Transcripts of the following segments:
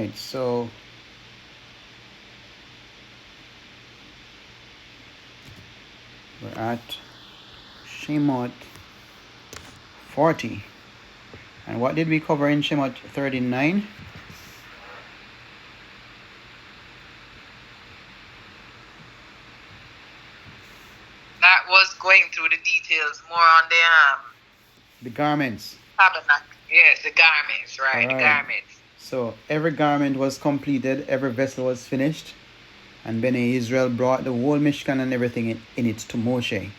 Right, so we're at Shemot 40. And what did we cover in Shemot 39? That was going through the details more on the garments. Tabernacle. Yes, the garments, right? The garments. So every garment was completed, every vessel was finished, and Benei Yisrael brought the whole Mishkan and everything in it to Moshe.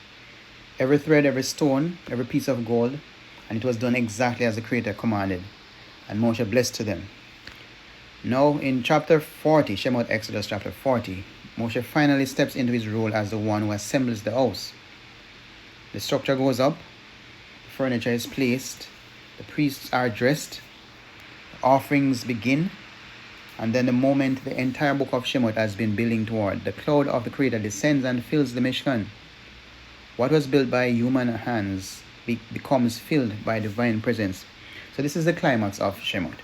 Every thread, every stone, every piece of gold, and it was done exactly as the Creator commanded. And Moshe blessed to them. Now in chapter 40, Shemot Exodus chapter 40, Moshe finally steps into his role as the one who assembles the house. The structure goes up, the furniture is placed, the priests are dressed, the offerings begin, and then the moment the entire book of Shemot has been building toward, the cloud of the Creator descends and fills the Mishkan. What was built by human hands becomes filled by divine presence. So this is the climax of Shemot.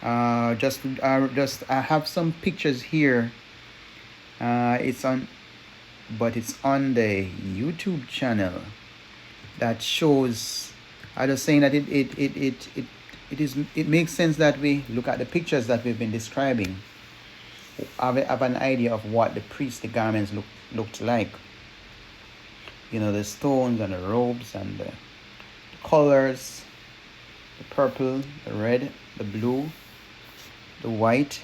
I have some pictures here. It's on the YouTube channel that shows. I was saying that it makes sense that we look at the pictures that we've been describing. Have an idea of what the garments looked like. You know, the stones and the robes and the colors, the purple, the red, the blue, the white,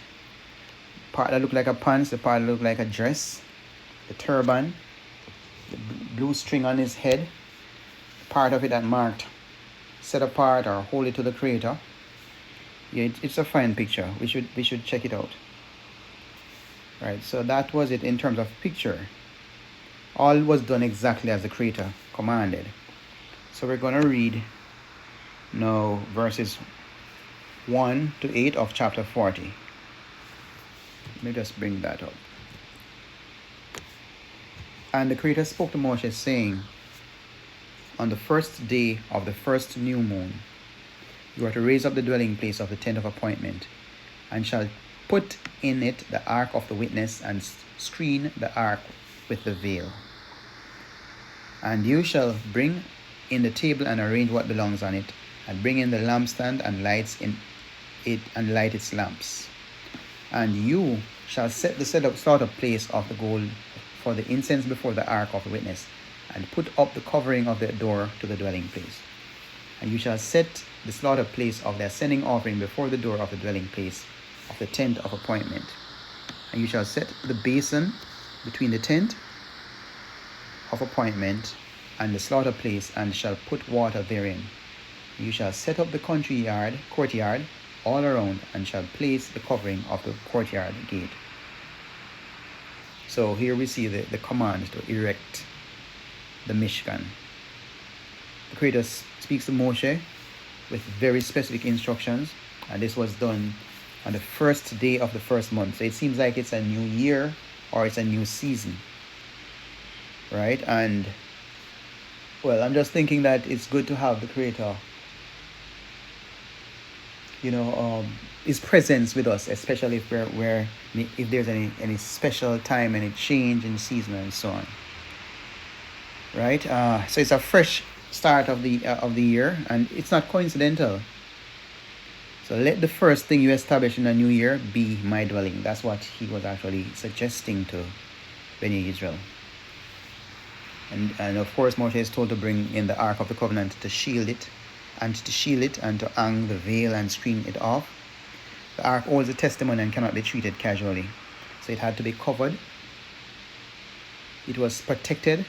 part that looked like a pants, the part that looked like a dress, the turban, the blue string on his head, part of it that marked set apart or holy to the Creator. Yeah, it's a fine picture. We should check it out. Right, so that was it in terms of picture. All was done exactly as the Creator commanded. So we're going to read now verses 1 to 8 of chapter 40. Let me just bring that up. And the Creator spoke to Moshe, saying, on the first day of the first new moon, you are to raise up the dwelling place of the tent of appointment, and shall put in it the ark of the witness, and screen the ark with the veil. And you shall bring in the table and arrange what belongs on it, and bring in the lampstand and lights in it, and light its lamps. And you shall set the slaughter place of the gold for the incense before the ark of the witness, and put up the covering of the door to the dwelling place. And you shall set the slaughter place of the ascending offering before the door of the dwelling place of the tent of appointment. And you shall set the basin between the tent of appointment and the slaughter place, and shall put water therein. You shall set up the courtyard all around, and shall place the covering of the courtyard gate. So here we see the command to erect the Mishkan. The Creator speaks to Moshe with very specific instructions, and this was done on the first day of the first month. So it seems like it's a new year or it's a new season, right? And well, I'm just thinking that it's good to have the Creator, His presence with us, especially if there's any special time, any change in season and so on. Right? So it's a fresh start of the year, and it's not coincidental. So let the first thing you establish in a new year be my dwelling. That's what he was actually suggesting to Benei Yisrael. And of course Moshe is told to bring in the Ark of the Covenant to shield it, and to hang the veil and screen it off. The Ark holds a testimony and cannot be treated casually. So it had to be covered. It was protected,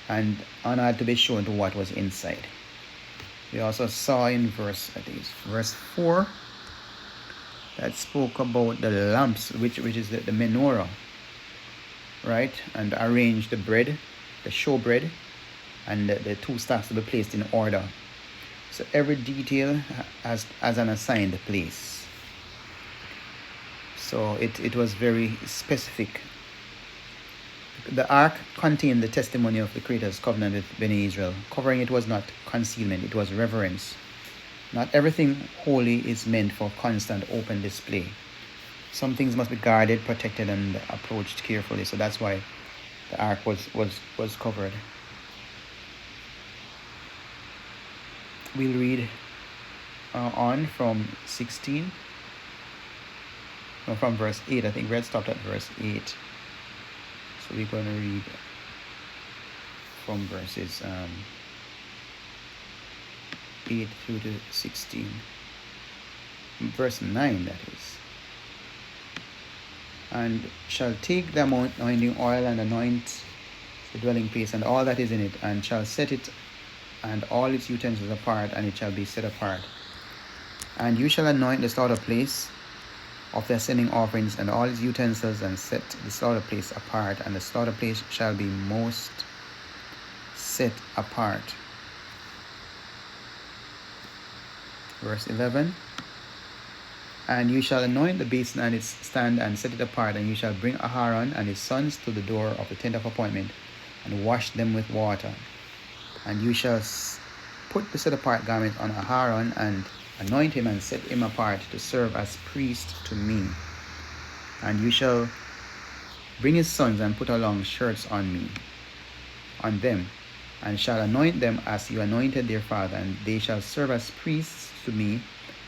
and honor had to be shown to what was inside. We also saw in verse 4, that spoke about the lamps, which is the menorah, right? And arrange the bread, the showbread, and the two stacks to be placed in order. So every detail has an assigned place. So it was very specific. The ark contained the testimony of the Creator's covenant with Benei Yisrael. Covering it was not concealment, it was reverence. Not everything holy is meant for constant open display. Some things must be guarded, protected, and approached carefully. So that's why the ark was covered. We'll read on from 16. No, from verse 8. I think we had stopped at verse 8. So we're going to read from verses 8 through to 16. Verse 9, that is. And shall take the anointing oil and anoint the dwelling place and all that is in it, and shall set it and all its utensils apart, and it shall be set apart. And you shall anoint the slaughter place of the ascending offerings and all its utensils, and set the slaughter place apart, and the slaughter place shall be most set apart. Verse 11. And you shall anoint the basin and its stand, and set it apart, and you shall bring Aharon and his sons to the door of the tent of appointment, and wash them with water. And you shall put the set apart garment on Aharon, and anoint him, and set him apart to serve as priest to me. And you shall bring his sons, and put along shirts on them, and shall anoint them as you anointed their father, and they shall serve as priests to me,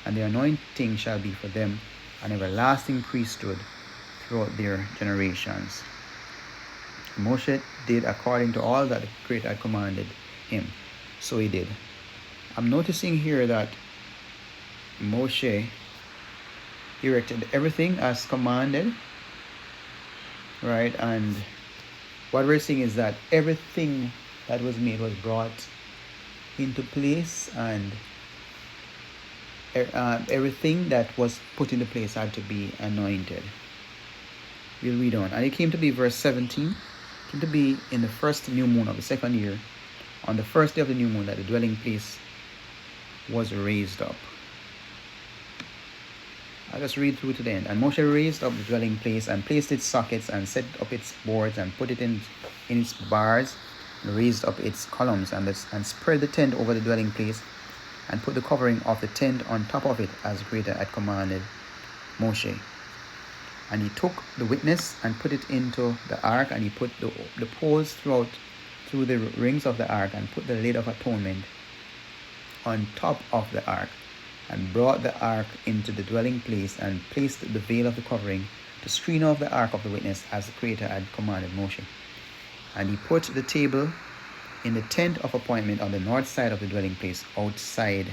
and the anointing shall be for them an everlasting priesthood throughout their generations. Moshe did according to all that the Creator had commanded him. So he did. I'm noticing here that Moshe erected everything as commanded, right? And what we're seeing is that everything that was made was brought into place, and everything that was put into place had to be anointed. We'll read on. And it came to be, verse 17, came to be in the first new moon of the second year, on the first day of the new moon, that the dwelling place was raised up. I'll just read through to the end. And Moshe raised up the dwelling place, and placed its sockets, and set up its boards, and put it in its bars, and raised up its columns, and spread the tent over the dwelling place, and put the covering of the tent on top of it, as the Creator had commanded Moshe. And he took the witness and put it into the ark, and he put the poles through the rings of the ark, and put the lid of atonement on top of the ark, and brought the ark into the dwelling place, and placed the veil of the covering to screen off the ark of the witness, as the Creator had commanded Moshe. And he put the table in the tent of appointment on the north side of the dwelling place, outside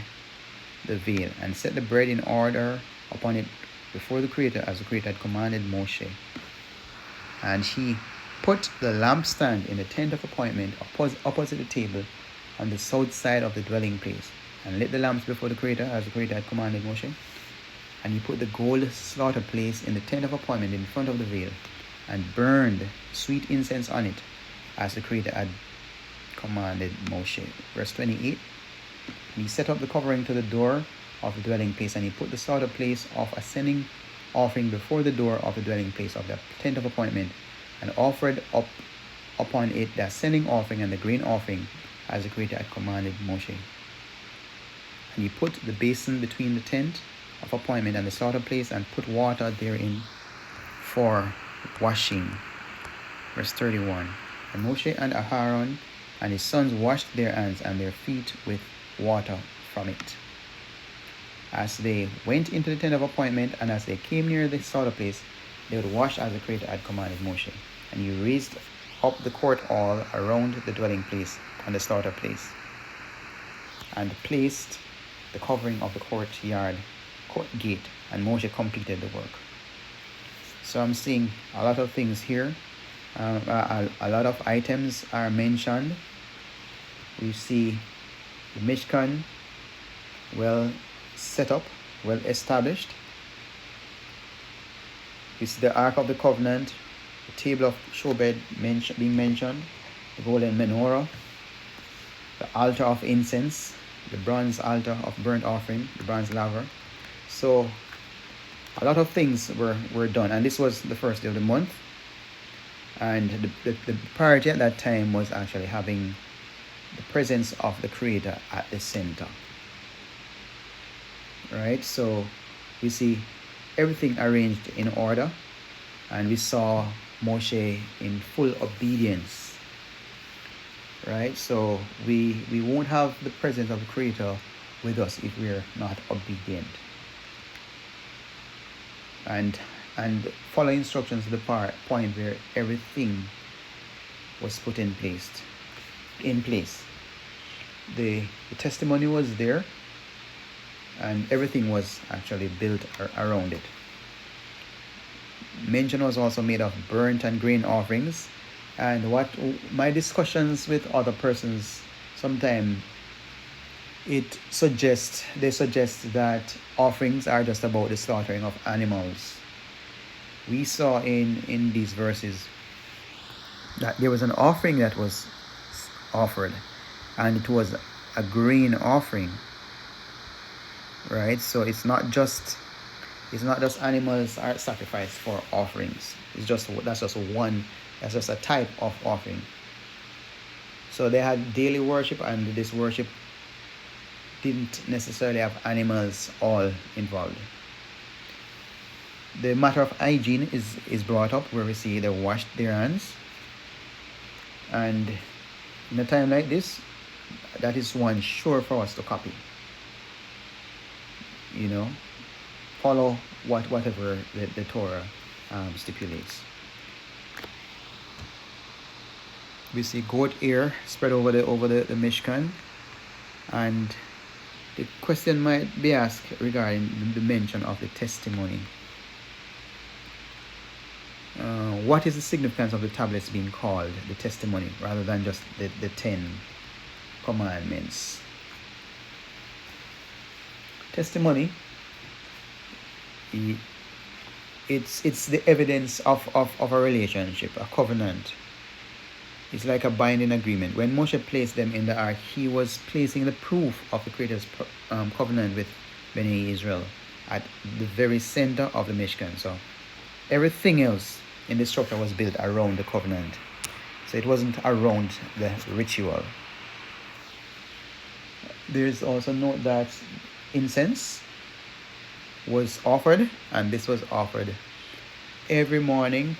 the veil, and set the bread in order upon it before the Creator, as the Creator had commanded Moshe. And he put the lampstand in the tent of appointment opposite the table on the south side of the dwelling place, and lit the lamps before the Creator, as the Creator had commanded Moshe. And he put the gold slaughter place in the tent of appointment in front of the veil, and burned sweet incense on it, as the Creator had commanded Moshe. Verse 28. And he set up the covering to the door of the dwelling place, and he put the slaughter place of ascending offering before the door of the dwelling place of the tent of appointment, and offered up upon it the ascending offering and the grain offering, as the Creator had commanded Moshe. And he put the basin between the tent of appointment and the slaughter place, and put water therein for washing. Verse 31. And Moshe and Aharon and his sons washed their hands and their feet with water from it, as they went into the tent of appointment, and as they came near the slaughter place, they would wash as the Creator had commanded Moshe. And he raised up the court all around the dwelling place and the slaughter place, and placed the covering of the court gate, and Moshe completed the work. So I'm seeing a lot of things here. A lot of items are mentioned. We see the Mishkan well set up, well established. We see the Ark of the Covenant, the table of showbread being mentioned, the golden menorah, the altar of incense, the bronze altar of burnt offering, the bronze laver. So a lot of things were done, and this was the first day of the month. And the priority at that time was actually having the presence of the Creator at the center. right? So we see everything arranged in order, and we saw Moshe in full obedience, right? So we won't have the presence of the Creator with us if we're not obedient. And follow instructions to the point where everything was put in place. The testimony was there, and everything was actually built around it. Mention was also made of burnt and grain offerings, and what my discussions with other persons sometimes they suggest that offerings are just about the slaughtering of animals. We saw in these verses that there was an offering that was offered, and it was a grain offering, right? So it's not just animals are sacrificed for offerings. That's just a type of offering. So they had daily worship, and this worship didn't necessarily have animals all involved. The matter of hygiene is brought up, where we see they washed their hands. And in a time like this, that is one sure for us to copy. Follow whatever the Torah stipulates. We see goat hair spread over the Mishkan, and the question might be asked regarding the mention of the testimony. What is the significance of the tablets being called the testimony rather than just the 10 commandments? Testimony, it's the evidence of a relationship, a covenant. It's like a binding agreement. When Moshe placed them in the ark, he was placing the proof of the Creator's covenant with Benei Yisrael at the very center of the Mishkan. So everything else in the structure was built around the covenant. So it wasn't around the ritual. There's also note that incense was offered, and this was offered every morning,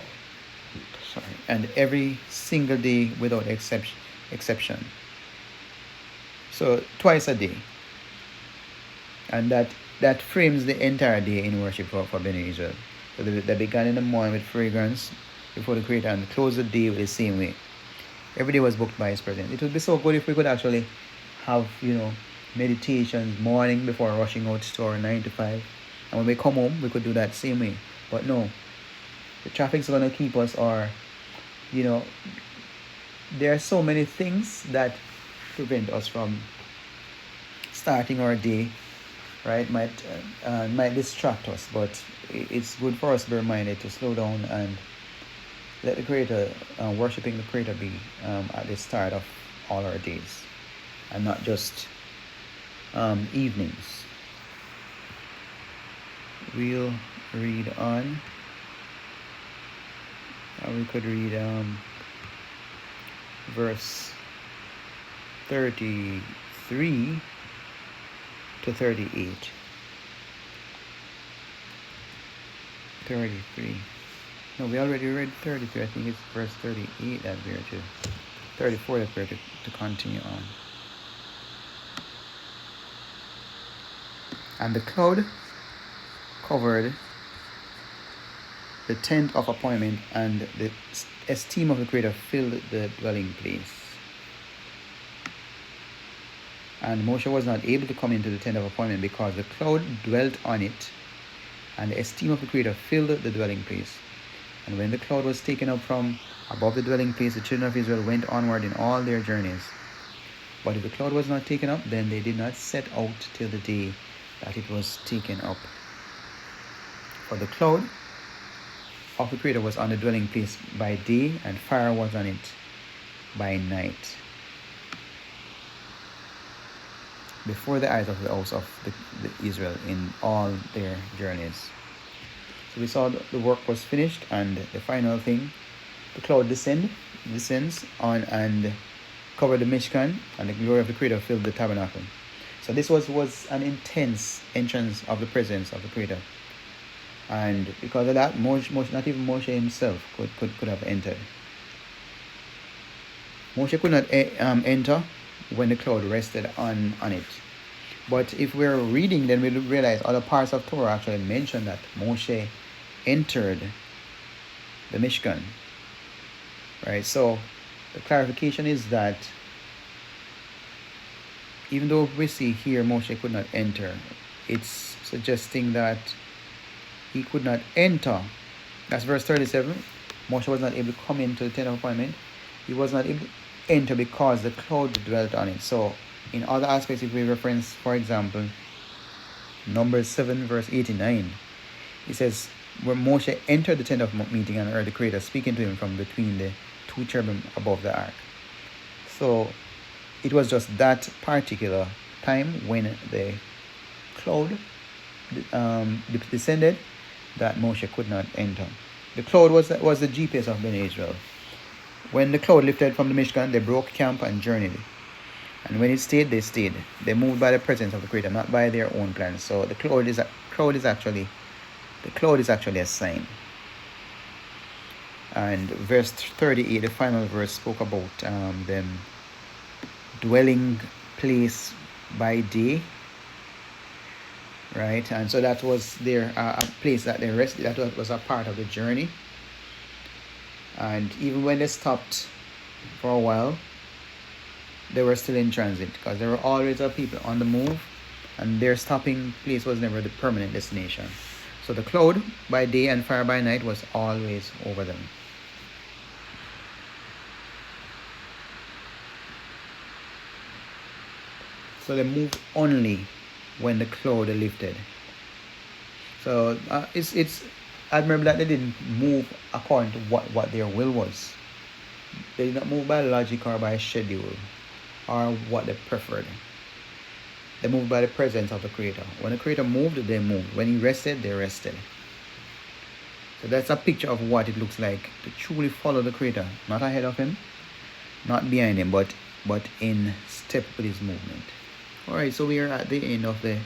and every single day without exception. So twice a day. And that frames the entire day in worship for Benei Yisrael. So they began in the morning with fragrance before the Creator, and closed the day with the same way. Every day was booked by His presence. It would be so good if we could actually have, meditations morning before rushing out to our 9 to 5. And when we come home, we could do that same way. But no, the traffic's going to keep us, or, there are so many things that prevent us from starting our day, right? Might distract us, but it's good for us to be reminded to slow down and let the Creator, worshiping the Creator, be at the start of all our days, and not just evenings. We'll read on. We could read verse 33 to 38. 33. No, we already read 33. I think it's verse 38 that we're to. 34 that we're to continue on. And the cloud covered the tent of appointment, and the esteem of the Creator filled the dwelling place. And Moshe was not able to come into the tent of appointment because the cloud dwelt on it, and the esteem of the Creator filled the dwelling place. And when the cloud was taken up from above the dwelling place, the children of Israel went onward in all their journeys. But if the cloud was not taken up, then they did not set out till the day that it was taken up. For the cloud of the Creator was on the dwelling place by day, and fire was on it by night, before the eyes of the house of the Israel in all their journeys. So we saw the work was finished, and the final thing, the cloud descends on and covered the Mishkan, and the glory of the Creator filled the tabernacle. So this was an intense entrance of the presence of the Creator. And because of that, Moshe, not even Moshe himself could have entered. Moshe could not enter when the cloud rested on it. But if we're reading, then we'll realize other parts of Torah actually mention that Moshe entered the Mishkan. Right? So the clarification is that even though we see here Moshe could not enter, it's suggesting that he could not enter. That's verse 37. Moshe was not able to come into the tent of appointment. He was not able to enter because the cloud dwelt on it. So in other aspects, if we reference, for example, Numbers 7 verse 89, it says, where Moshe entered the tent of meeting and heard the Creator speaking to him from between the two cherubim above the ark. So it was just that particular time when the cloud descended that Moshe could not enter. The cloud was the GPS of Benei Yisrael. When the cloud lifted from the Mishkan, they broke camp and journeyed. And when it stayed, they stayed. They moved by the presence of the Creator, not by their own plans. So the cloud is actually a sign. And verse 38, the final verse, spoke about them dwelling place by day, right? And so that was their a place that they rested. That was a part of the journey. And even when they stopped for a while, they were still in transit, because there were always people on the move, and their stopping place was never the permanent destination. So the cloud by day and fire by night was always over them. So they moved only when the cloud lifted. So it's admirable that they didn't move according to what their will was. They did not move by logic or by schedule or what they preferred. They moved by the presence of the Creator. When the Creator moved, they moved. When He rested, they rested. So that's a picture of what it looks like to truly follow the Creator, not ahead of Him, not behind Him, but in step with His movement. All right, so we are at the end of the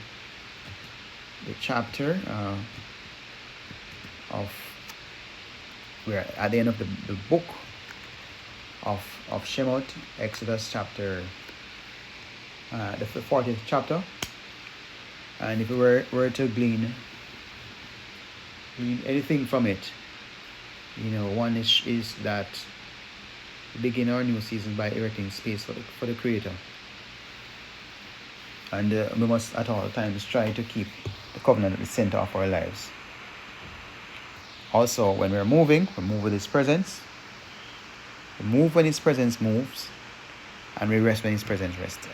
chapter we're at the end of the book of Shemot, Exodus chapter, the 40th chapter. And if we were to glean anything from it, one is that we begin our new season by erecting space for the Creator. And we must at all times try to keep the covenant at the center of our lives. Also, when we're moving, we move with His presence. We move when His presence moves, and we rest when His presence rests.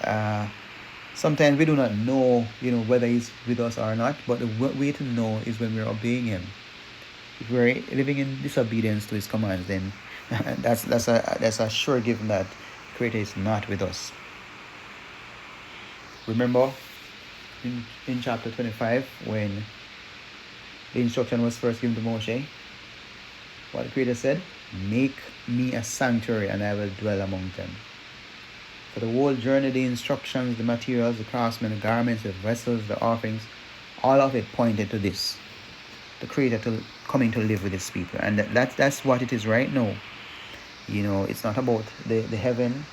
Sometimes we do not know, whether He's with us or not, but the way to know is when we're obeying Him. If we're living in disobedience to His commands, then that's a sure given that the Creator is not with us. Remember in chapter 25, when the instruction was first given to Moshe, what the Creator said, "Make me a sanctuary and I will dwell among them." For the whole journey, the instructions, the materials, the craftsmen, the garments, the vessels, the offerings, all of it pointed to this, the Creator coming to live with His people. And that's what it is right now. It's not about the heaven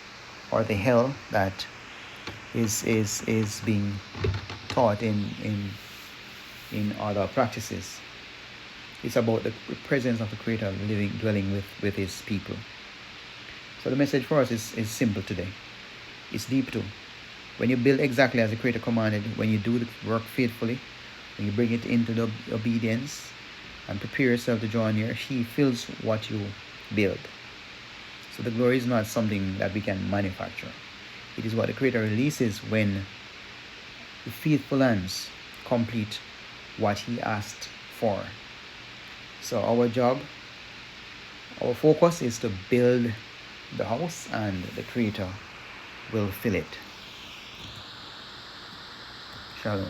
or the hell that is being taught in other practices. It's about the presence of the Creator dwelling with His people. So the message for us is simple today. It's deep too. When you build exactly as the Creator commanded, when you do the work faithfully, when you bring it into the obedience and prepare yourself to draw near, He fills what you build. So the glory is not something that we can manufacture. It is what the Creator releases when the faithful hands complete what He asked for. So our job, our focus is to build the house, and the Creator will fill it. Shalom.